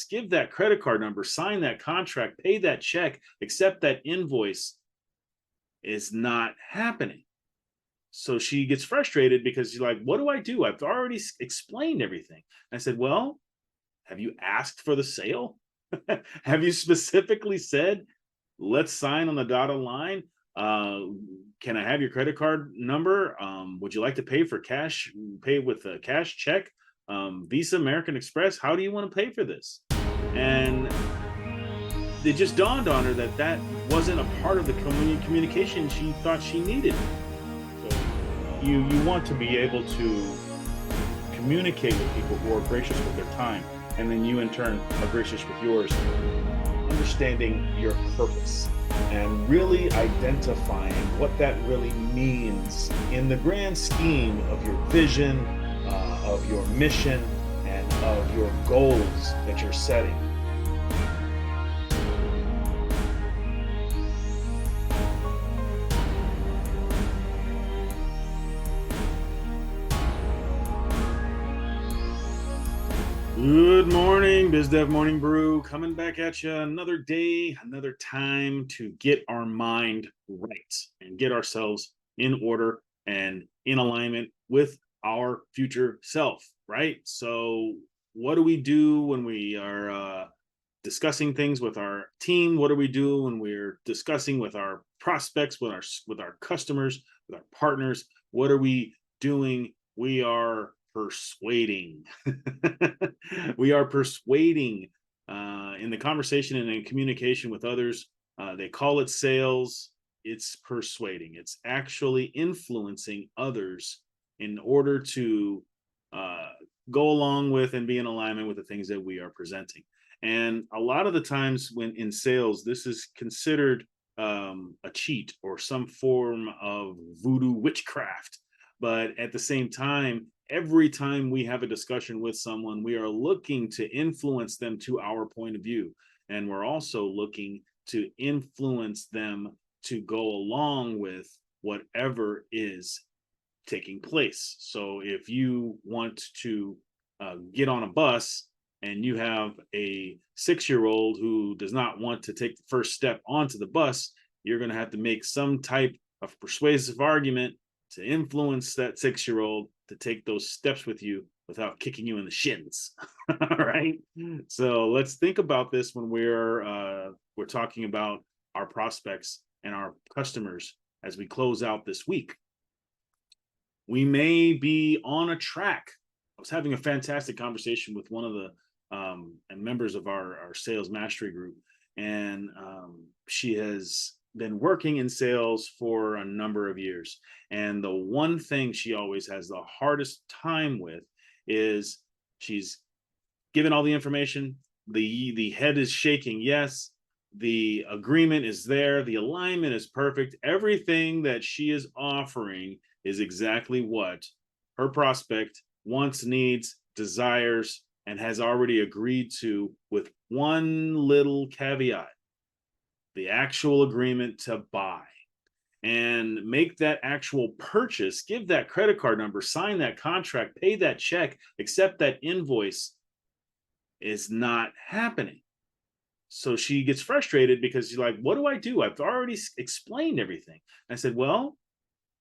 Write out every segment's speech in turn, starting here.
give that credit card number, sign that contract, pay that check, accept that invoice is not happening. So she gets frustrated because she's like, what do I do? I've already explained everything. I said, well, have you asked for the sale? Have you specifically said, let's sign on the dotted line? Can I have your credit card number? Would you like to pay for cash, pay with a cash check? Visa, American Express, how do you want to pay for this? And it just dawned on her that that wasn't a part of the communication she thought she needed. So you want to be able to communicate with people who are gracious with their time, and then you in turn are gracious with yours. Understanding your purpose and really identifying what that really means in the grand scheme of your vision, of your mission, and of your goals that you're setting. Good morning, BizDev Morning Brew, coming back at you another day, another time to get our mind right and get ourselves in order and in alignment with our future self, right? So what do we do when we are discussing things with our team? What do we do when we're discussing with our prospects, with our customers, with our partners? What are we doing? We are persuading. We are persuading in the conversation and in communication with others. They call it sales. It's persuading. It's actually influencing others in order to go along with and be in alignment with the things that we are presenting. And a lot of the times when in sales, this is considered a cheat or some form of voodoo witchcraft. But at the same time, every time we have a discussion with someone, we are looking to influence them to our point of view. And we're also looking to influence them to go along with whatever is taking place. So if you want to get on a bus and you have a 6-year-old who does not want to take the first step onto the bus, you're going to have to make some type of persuasive argument to influence that 6-year-old to take those steps with you without kicking you in the shins. All right. So let's think about this when we're talking about our prospects and our customers as we close out this week. We may be on a track. I was having a fantastic conversation with one of the members of our sales mastery group, and she has been working in sales for a number of years. And the one thing she always has the hardest time with is she's given all the information. The head is shaking. Yes, the agreement is there. The alignment is perfect. Everything that she is offering is exactly what her prospect wants, needs, desires, and has already agreed to, with one little caveat: the actual agreement to buy and make that actual purchase, give that credit card number, sign that contract, pay that check, accept that invoice is not happening. So she gets frustrated because she's like, what do I do? I've already explained everything. I said, well,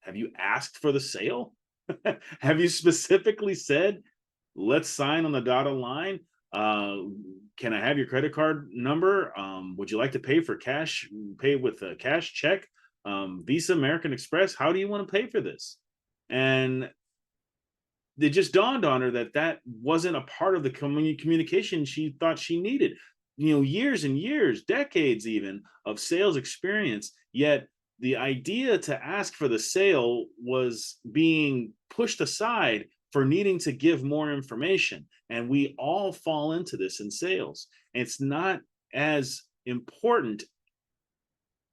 have you asked for the sale? Have you specifically said, let's sign on the dotted line? Can I have your credit card number? Would you like to pay for cash, pay with a cash check? Visa, American Express, how do you want to pay for this? And it just dawned on her that that wasn't a part of the communication she thought she needed. Years and years, decades even of sales experience, yet the idea to ask for the sale was being pushed aside for needing to give more information. And we all fall into this in sales. It's not as important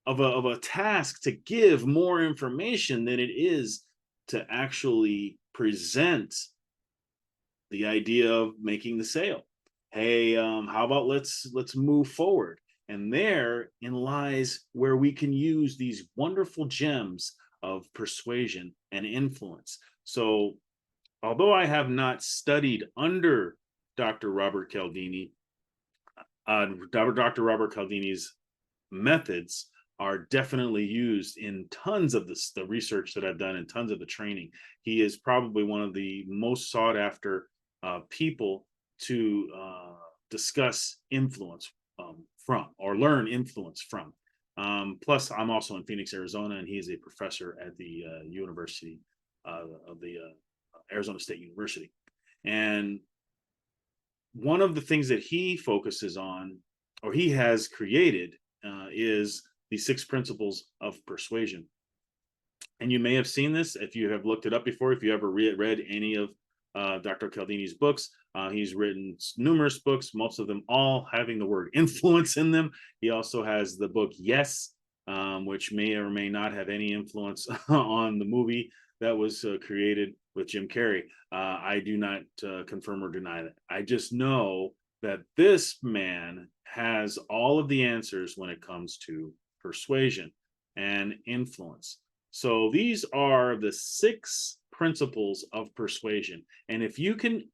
of a task to give more information than it is to actually present the idea of making the sale. Hey, how about let's move forward? And therein lies where we can use these wonderful gems of persuasion and influence. So although I have not studied under Dr. Robert Cialdini, Dr. Robert Cialdini's methods are definitely used in tons of the research that I've done and tons of the training. He is probably one of the most sought after people to discuss influence from or learn influence from. Plus, I'm also in Phoenix, Arizona, and he is a professor at the University of the Arizona State University. And one of the things that he focuses on, or he has created, is the 6 principles of persuasion. And you may have seen this if you have looked it up before, if you ever read any of Dr. Cialdini's books. He's written numerous books, most of them all having the word influence in them. He also has the book Yes, which may or may not have any influence on the movie that was created with Jim Carrey. I do not confirm or deny that. I just know that this man has all of the answers when it comes to persuasion and influence. So these are the 6 principles of persuasion. And if you can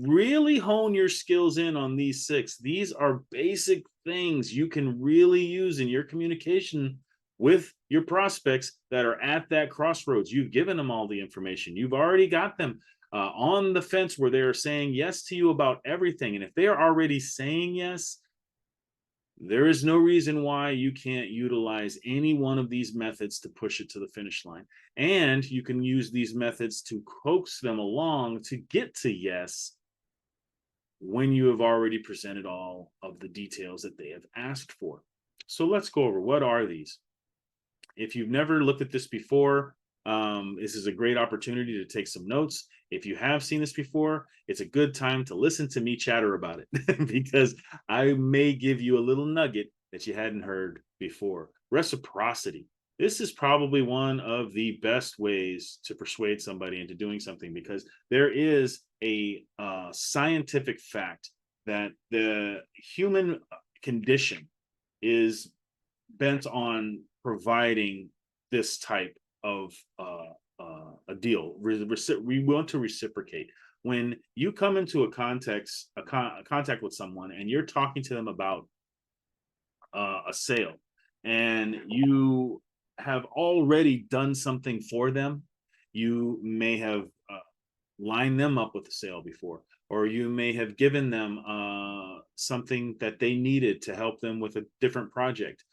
really hone your skills in on these 6, these are basic things you can really use in your communication with your prospects that are at that crossroads. You've given them all the information. You've already got them on the fence where they're saying yes to you about everything. And if they are already saying yes, there is no reason why you can't utilize any one of these methods to push it to the finish line. And you can use these methods to coax them along to get to yes when you have already presented all of the details that they have asked for. So let's go over, what are these? If you've never looked at this before, this is a great opportunity to take some notes. If you have seen this before, it's a good time to listen to me chatter about it because I may give you a little nugget that you hadn't heard before. Reciprocity. This is probably one of the best ways to persuade somebody into doing something, because there is a scientific fact that the human condition is bent on providing this type of a deal. We want to reciprocate. When you come into a contact with someone and you're talking to them about a sale, and you have already done something for them, you may have lined them up with a sale before, or you may have given them something that they needed to help them with a different project.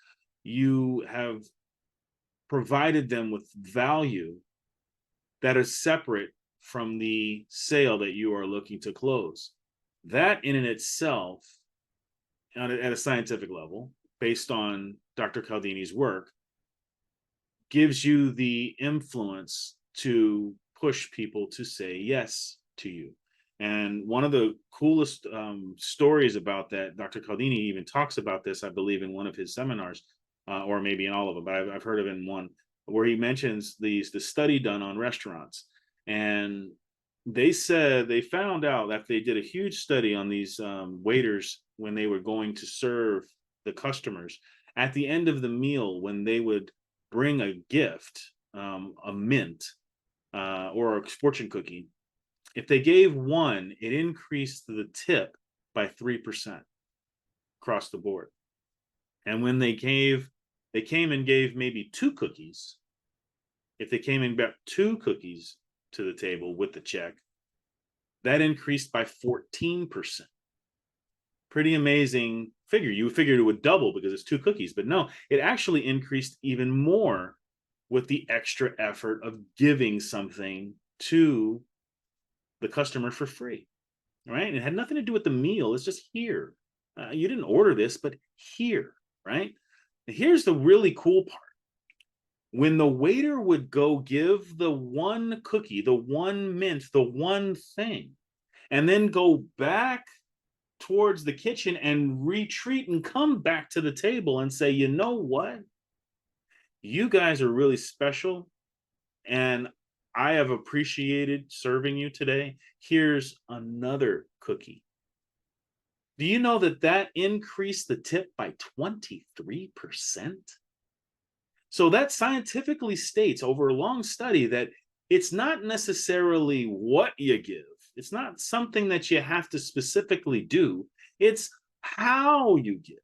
You have provided them with value that is separate from the sale that you are looking to close. That in and itself, at a scientific level, based on Dr. Cialdini's work, gives you the influence to push people to say yes to you. And one of the coolest stories about that, Dr. Cialdini even talks about this, I believe, in one of his seminars, or maybe in all of them, but I've heard of it in one, where he mentions the study done on restaurants. And they said they found out that they did a huge study on these waiters when they were going to serve the customers. At the end of the meal, when they would bring a gift, a mint or a fortune cookie, if they gave one, it increased the tip by 3% across the board. And when they came and gave maybe 2 cookies, if they came and brought 2 cookies to the table with the check, that increased by 14%. Pretty amazing figure. You figured it would double because it's 2 cookies, but no, it actually increased even more with the extra effort of giving something to the customer for free, right? And it had nothing to do with the meal. It's just here. You didn't order this, but here, right? Here's the really cool part. When the waiter would go give the 1 cookie, the 1 mint, the 1 thing, and then go back towards the kitchen and retreat and come back to the table and say, you know what? You guys are really special, and I have appreciated serving you today. Here's another cookie. Do you know that that increased the tip by 23%? So that scientifically states over a long study that it's not necessarily what you give. It's not something that you have to specifically do. It's how you give.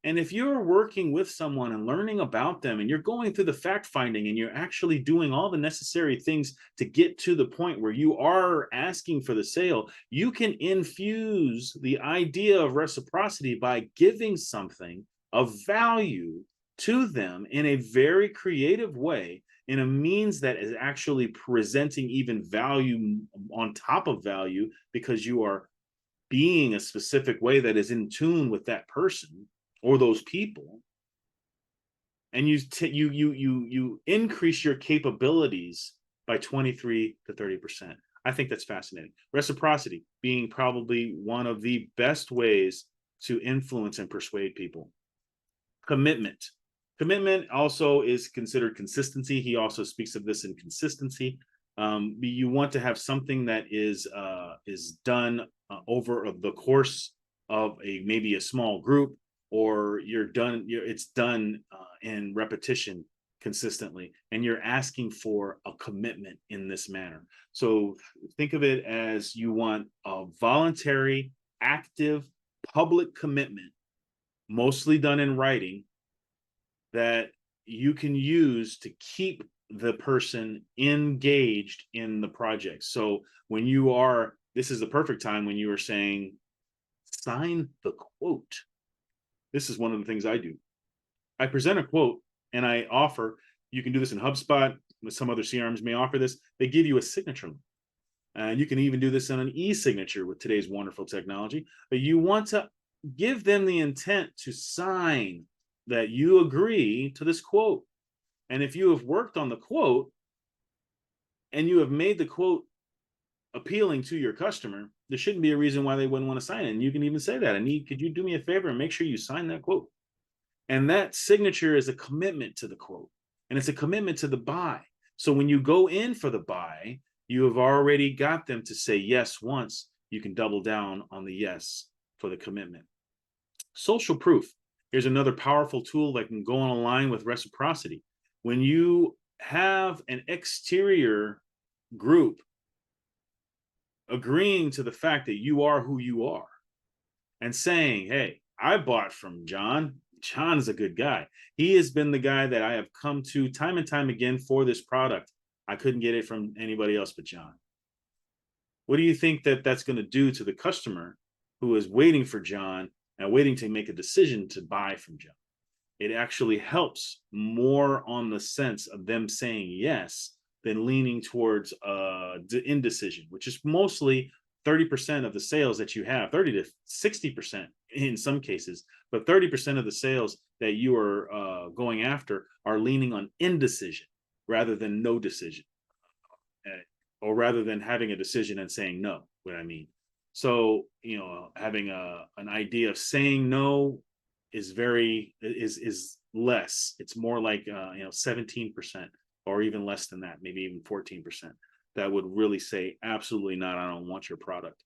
And if you're working with someone and learning about them and you're going through the fact finding and you're actually doing all the necessary things to get to the point where you are asking for the sale, you can infuse the idea of reciprocity by giving something of value to them in a very creative way, in a means that is actually presenting even value on top of value, because you are being a specific way that is in tune with that person or those people, and you increase your capabilities by 23 to 30%. I think that's fascinating. Reciprocity being probably one of the best ways to influence and persuade people. Commitment also is considered consistency. He also speaks of this in consistency. You want to have something that is done over the course of maybe a small group, or it's done in repetition consistently, and you're asking for a commitment in this manner. So think of it as you want a voluntary, active, public commitment, mostly done in writing, that you can use to keep the person engaged in the project. So when this is the perfect time when you are saying, sign the quote. This is one of the things I do. I present a quote and I offer, you can do this in HubSpot, with some other CRMs may offer this. They give you a signature. And you can even do this on an e-signature with today's wonderful technology. But you want to give them the intent to sign that you agree to this quote. And if you have worked on the quote and you have made the quote appealing to your customer, there shouldn't be a reason why they wouldn't want to sign it. And you can even say that, could you do me a favor and make sure you sign that quote? And that signature is a commitment to the quote, and it's a commitment to the buy. So when you go in for the buy, you have already got them to say yes once. You can double down on the yes for the commitment. Social proof. Here's another powerful tool that can go on a line with reciprocity. When you have an exterior group agreeing to the fact that you are who you are and saying, hey, I bought from John. John is a good guy. He has been the guy that I have come to time and time again for this product. I couldn't get it from anybody else but John. What do you think that's going to do to the customer who is waiting for John and waiting to make a decision to buy from John? It actually helps more on the sense of them saying yes than leaning towards indecision, which is mostly 30% of the sales that you have, 30 to 60% in some cases, but 30% of the sales that you are going after are leaning on indecision rather than no decision, or rather than having a decision and saying no, what I mean. So, having an idea of saying no is less. It's more like 17%, or even less than that, maybe even 14%, that would really say absolutely not, I don't want your product.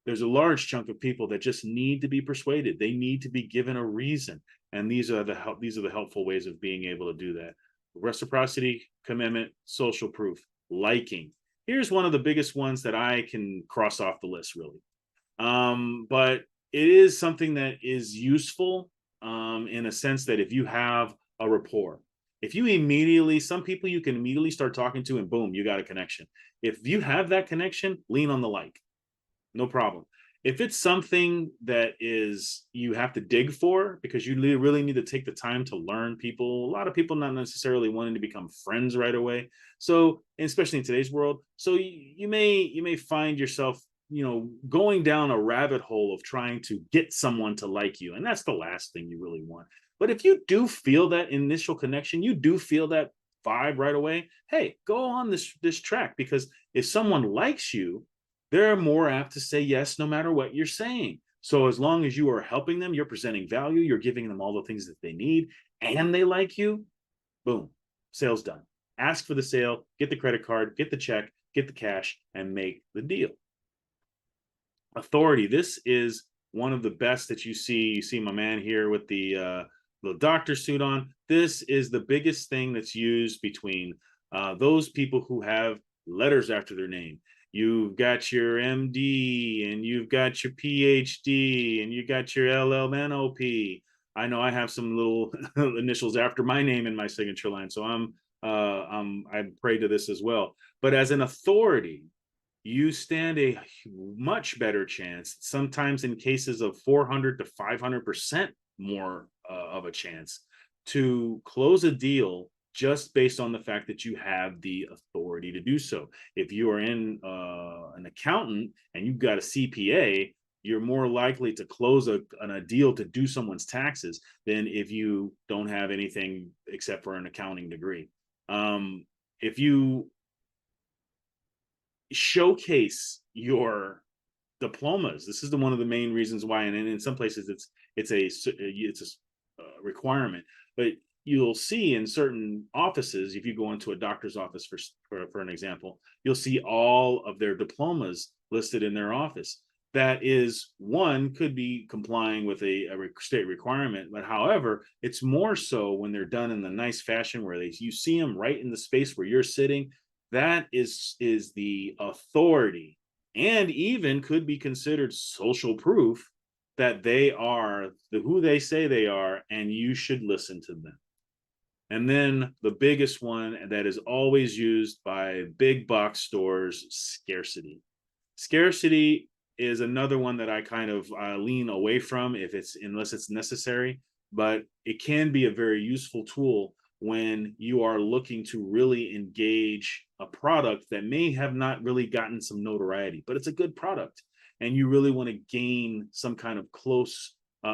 There's a large chunk of people that just need to be persuaded. They need to be given a reason, and these are the helpful ways of being able to do that. Reciprocity, commitment, social proof, liking. Here's one of the biggest ones that I can cross off the list, really. But it is something that is useful in a sense that if you have a rapport, if you some people you can immediately start talking to and boom, you got a connection. If you have that connection, lean on the like, no problem. If it's something that you have to dig for because you really need to take the time to learn people, a lot of people not necessarily wanting to become friends right away. So, especially in today's world, so you may find yourself, going down a rabbit hole of trying to get someone to like you. And that's the last thing you really want. But if you do feel that initial connection, you do feel that vibe right away, hey, go on this track, because if someone likes you, they're more apt to say yes no matter what you're saying. So as long as you are helping them, you're presenting value, you're giving them all the things that they need, and they like you, boom, sale's done. Ask for the sale, get the credit card, get the check, get the cash, and make the deal. Authority. This is one of the best that you see. You see my man here with the doctor suit on. This is the biggest thing that's used between those people who have letters after their name. you've got your MD, and you've got your PhD, and you got your LLNOP. I know I have some little initials after my name in my signature line, so I pray to this as well. But as an authority, you stand a much better chance, sometimes in cases of 400 to 500% more of a chance to close a deal just based on the fact that you have the authority to do so. If you are in an accountant and you've got a CPA, you're more likely to close a deal to do someone's taxes than if you don't have anything except for an accounting degree. If you showcase your diplomas, this is one of the main reasons why, and in some places it's a requirement, but you'll see in certain offices, if you go into a doctor's office for an example, you'll see all of their diplomas listed in their office. That is, one could be complying with a state requirement, but however, it's more so when they're done in the nice fashion where you see them right in the space where you're sitting. That is the authority, and even could be considered social proof that they are who they say they are, and you should listen to them. And then the biggest one that is always used by big box stores, scarcity. Scarcity is another one that I kind of lean away from unless it's necessary, but it can be a very useful tool when you are looking to really engage a product that may have not really gotten some notoriety, but it's a good product. And you really want to gain some kind of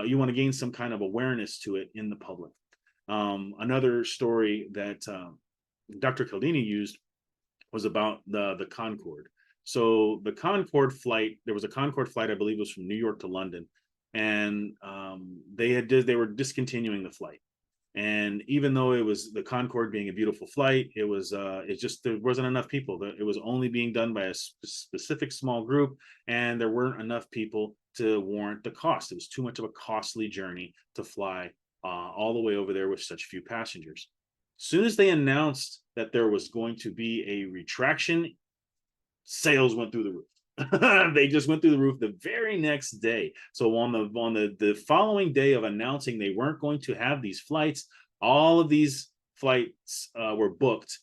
you want to gain some kind of awareness to it in the public. Another story that Dr. Cialdini used was about the Concorde. So the Concorde flight, there was a Concorde flight, I believe it was from New York to London, and they were discontinuing the flight. And even though it was the Concorde being a beautiful flight, it just there wasn't enough people. It was only being done by a specific small group, and there weren't enough people to warrant the cost. It was too much of a costly journey to fly all the way over there with such few passengers. As soon as they announced that there was going to be a retraction, sales went through the roof. They just went through the roof the very next day. So on the following day of announcing they weren't going to have these flights, all of these flights were booked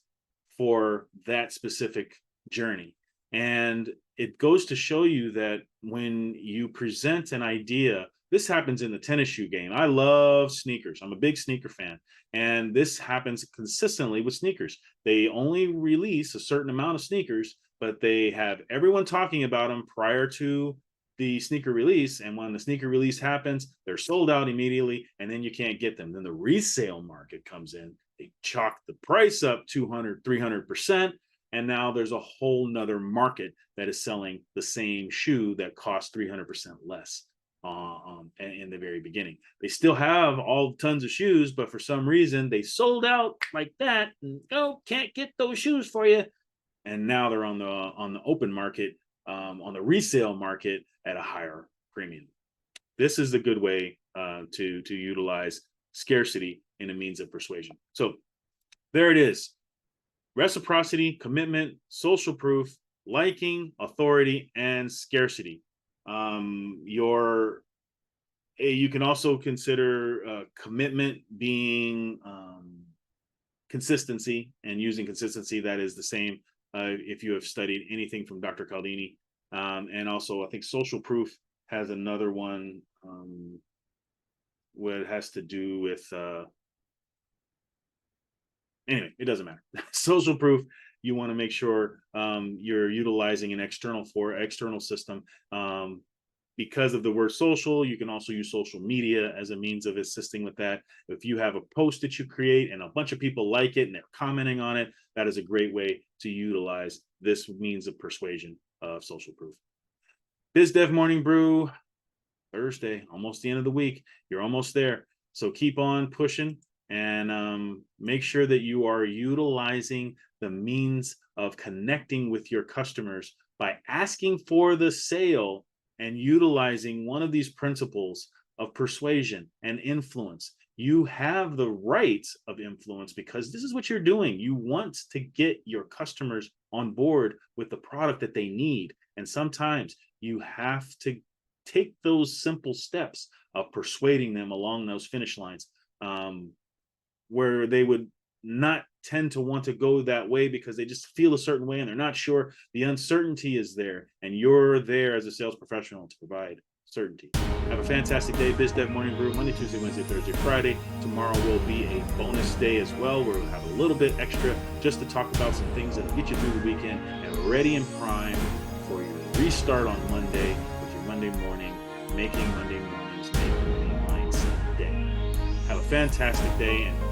for that specific journey. And it goes to show you that when you present an idea, this happens in the tennis shoe game. I love sneakers. I'm a big sneaker fan. And this happens consistently with sneakers. They only release a certain amount of sneakers, but they have everyone talking about them prior to the sneaker release. And when the sneaker release happens, they're sold out immediately, and then you can't get them. Then the resale market comes in. They chalk the price up 200, 300%. And now there's a whole nother market that is selling the same shoe that costs 300% less in the very beginning. They still have all tons of shoes, but for some reason they sold out like that, and can't get those shoes for you. And now they're on the open market, on the resale market at a higher premium. This is the good way to utilize scarcity in a means of persuasion. So there it is: reciprocity, commitment, social proof, liking, authority, and scarcity. You can also consider commitment being consistency, and using consistency. That is the same if you have studied anything from Dr. Cialdini. And also, I think social proof has another one where it has to do with anyway, it doesn't matter. Social proof, you want to make sure you're utilizing an external system. Because of the word social, you can also use social media as a means of assisting with that. If you have a post that you create and a bunch of people like it and they're commenting on it, that is a great way to utilize this means of persuasion of social proof. BizDev Morning Brew, Thursday, almost the end of the week. You're almost there. So keep on pushing, and make sure that you are utilizing the means of connecting with your customers by asking for the sale and utilizing one of these principles of persuasion and influence. You have the right of influence because this is what you're doing. You want to get your customers on board with the product that they need. And sometimes you have to take those simple steps of persuading them along those finish lines, where they would not tend to want to go that way because they just feel a certain way and they're not sure. The uncertainty is there, and you're there as a sales professional to provide certainty. Have a fantastic day. BizDev Morning Brew, Monday, Tuesday, Wednesday, Thursday, Friday. Tomorrow will be a bonus day as well, where we'll have a little bit extra just to talk about some things that'll get you through the weekend and ready and primed for your restart on Monday with your Monday morning, making Monday mornings make a mindset day. Have a fantastic day, and